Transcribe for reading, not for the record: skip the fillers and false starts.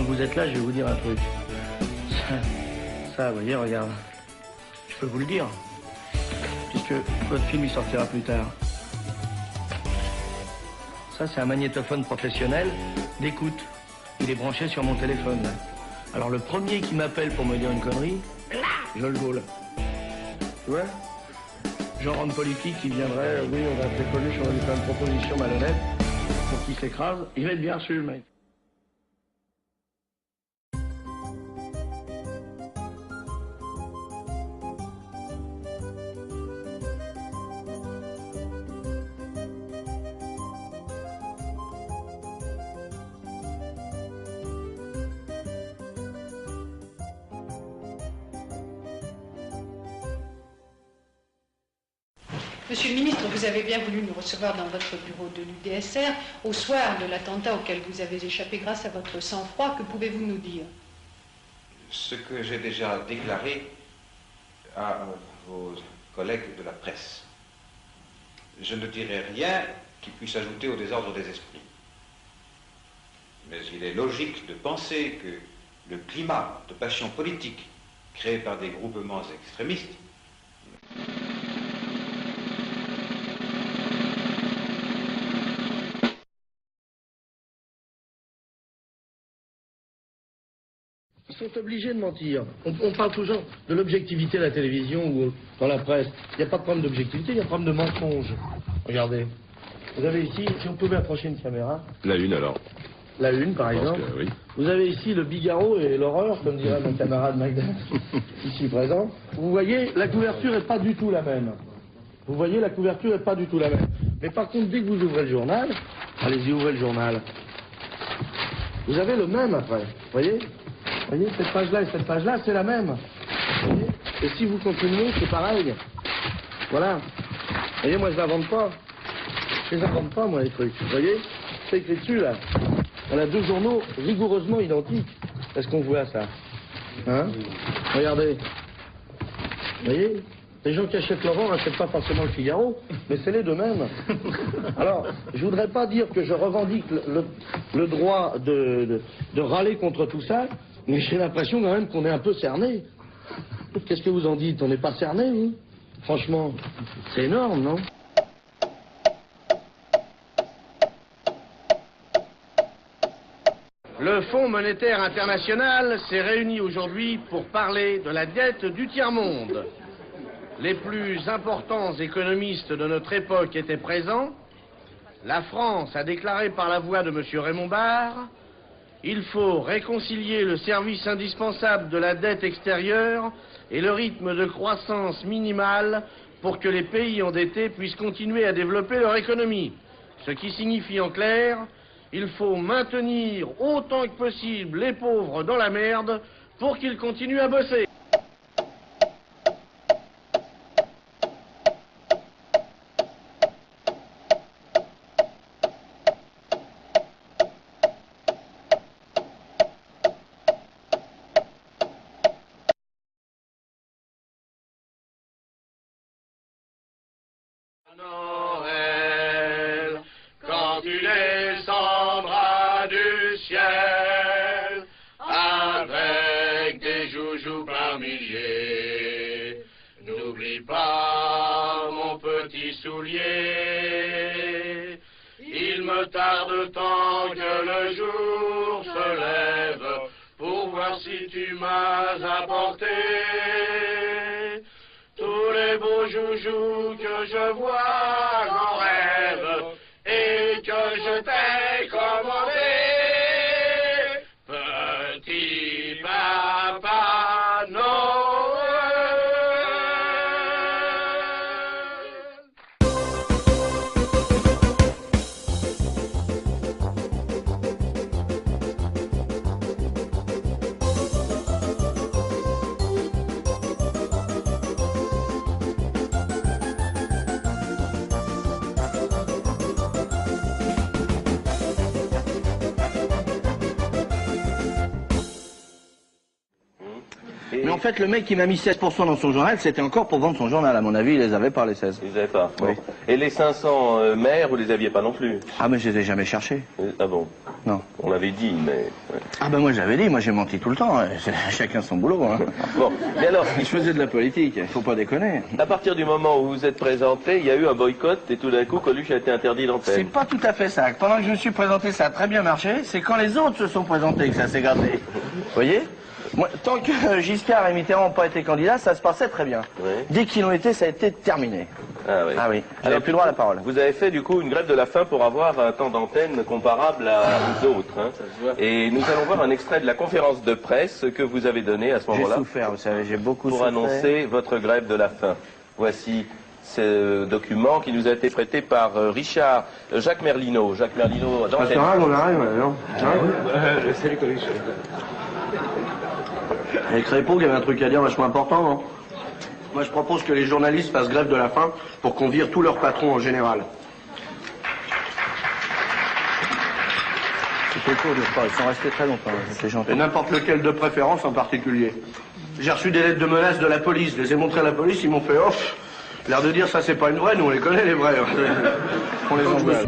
pendant que vous êtes là, je vais vous dire un truc. Ça, vous voyez, regarde. Je peux vous le dire. Puisque votre film, il sortira plus tard. Ça, c'est un magnétophone professionnel d'écoute. Il est branché sur mon téléphone. Alors, le premier qui m'appelle pour me dire une connerie, je le vole. Tu vois? Genre homme politique qui viendrait, oui, on va appeler Coluche, on va lui faire une proposition malhonnête pour qu'il s'écrase. Il va être bien reçu, le mec. Monsieur le ministre, vous avez bien voulu nous recevoir dans votre bureau de l'UDSR au soir de l'attentat auquel vous avez échappé grâce à votre sang-froid. Que pouvez-vous nous dire? Ce que j'ai déjà déclaré à vos collègues de la presse. Je ne dirai rien qui puisse ajouter au désordre des esprits. Mais il est logique de penser que le climat de passion politique créé par des groupements extrémistes Ils sont obligés de mentir. On parle toujours de l'objectivité à la télévision ou dans la presse. Il n'y a pas de problème d'objectivité, il y a un problème de mensonge. Regardez. Vous avez ici, si on pouvait approcher une caméra. La une alors. La une, par exemple. Oui. Vous avez ici le Figaro et l'horreur, comme dirait mon camarade Magda, ici présent. Vous voyez, la couverture n'est pas du tout la même. Vous voyez, la couverture n'est pas du tout la même. Mais par contre, dès que vous ouvrez le journal, allez-y, ouvrez le journal. Vous avez le même après. Vous voyez, cette page-là et cette page-là, c'est la même. Vous voyez, et si vous continuez, c'est pareil. Voilà. Vous voyez, moi, je n'invente pas. Je les invente pas, moi, les trucs. Vous voyez, c'est écrit dessus, là. On a deux journaux rigoureusement identiques. Est-ce qu'on voit ça? Hein? Regardez. Vous voyez? Les gens qui achètent l'Aurore n'achètent pas forcément le Figaro, mais c'est les deux mêmes. Alors, je voudrais pas dire que je revendique le droit de râler contre tout ça, mais j'ai l'impression quand même qu'on est un peu cerné. Qu'est-ce que vous en dites? On n'est pas cerné, vous? Franchement, c'est énorme, non? Le Fonds monétaire international s'est réuni aujourd'hui pour parler de la dette du tiers-monde. Les plus importants économistes de notre époque étaient présents. La France a déclaré par la voix de M. Raymond Barre: il faut réconcilier le service indispensable de la dette extérieure et le rythme de croissance minimal pour que les pays endettés puissent continuer à développer leur économie. Ce qui signifie en clair: il faut maintenir autant que possible les pauvres dans la merde pour qu'ils continuent à bosser. Noël, quand tu descendras du ciel, avec des joujoux par milliers, n'oublie pas mon petit soulier. Il me tarde tant que le jour se lève pour voir si tu m'as apporté tous les beaux joujoux que je vois en rêve et que je t'ai commandé. Petit papa Noël. Mais en fait, le mec qui m'a mis 16% dans son journal, c'était encore pour vendre son journal. À mon avis, il les avait pas, les 16. Ils n'avaient pas. Oui. Bon. Et les 500 maires, vous les aviez pas non plus? Ah, mais je les ai jamais cherchés. Ah bon? Non. On l'avait dit, mais... ouais. Ah ben moi j'avais dit, moi j'ai menti tout le temps. Chacun son boulot. Hein. Bon, mais alors, Je faisais de la politique, il faut pas déconner. à partir du moment où vous êtes présenté, il y a eu un boycott et tout d'un coup, Coluche a été interdit C'est d'antenne. pas tout à fait ça. Pendant que je me suis présenté, ça a très bien marché. C'est quand les autres se sont présentés que ça s'est gâté. Vous voyez? Moi, tant que Giscard et Mitterrand n'ont pas été candidats, ça se passait très bien. Oui. Dès qu'ils l'ont été, ça a été terminé. Ah oui. Ah oui, j'avais plus droit à la parole. Vous avez fait du coup une grève de la faim pour avoir un temps d'antenne comparable aux autres. Hein. Et nous allons voir un extrait de la conférence de presse que vous avez donnée à ce J'ai moment-là souffert, vous savez, j'ai beaucoup pour souffert. annoncer votre grève de la faim. Voici ce document qui nous a été prêté par Richard Jacques Merlino. Jacques Merlino, dans cette... on arrive, non? Salut Coluche. Avec Crépeau, il y avait un truc à dire vachement important, non? Moi, je propose que les journalistes fassent grève de la faim pour qu'on vire tous leurs patrons en général. C'était court du repas, ils sont restés très longtemps, ces gens. Et n'importe lequel de préférence en particulier. J'ai reçu des lettres de menaces de la police, je les ai montrées à la police, ils m'ont fait off. L'air de dire ça c'est pas une vraie, nous on les connaît les vrais. On les engueule.